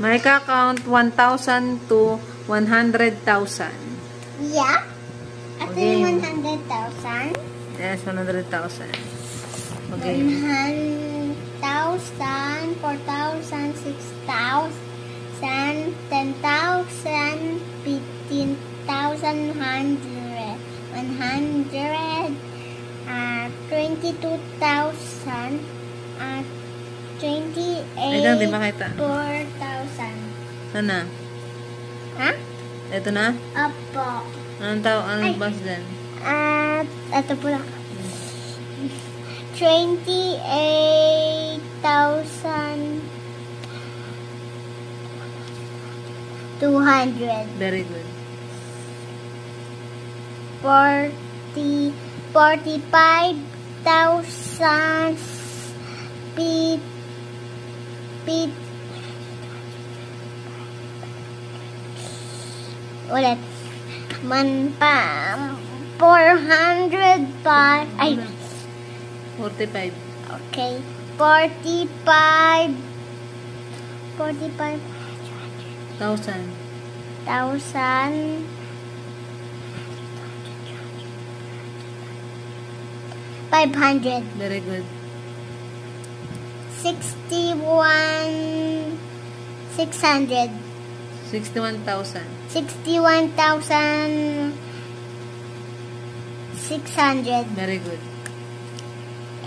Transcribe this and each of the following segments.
May ka-count 1,000 to 100,000. Yeah. After Okay. 100,000. Yes, 100,000. Okay. 1,000, 4,000, 6,000, 10,000, 15,000, 100, 22,000, 28, Ito, di makita. 4,000. Sana? Ha? Ito na? Opo. Anong bus dyan? Ito po lang. 28,200. Very good. 45,000 ulit. 400 pa. Ay. 45. Okay. 45. 1,000. 1,000. 500. Very good. 61,600. 61,000. 61,600. Very good.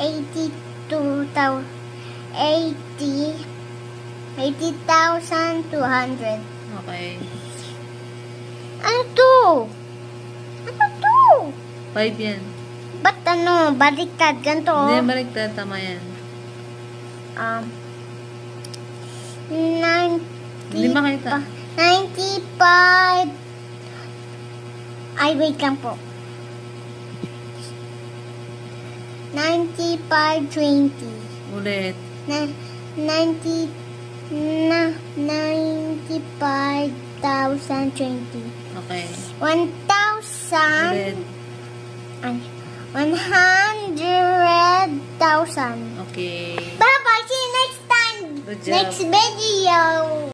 80,200. Okay. Ano to? Ano to? 5 yan. Ba't baliktad? Ganito, Hindi, baliktad. Tama yan. 90. Hindi makita. 95. Ay, wait lang po. 95,20. Ulit. 95,020. Okay. 1,000. Ulit. 100,000. Okay. Bye-bye. See you next time. Good job. Next video.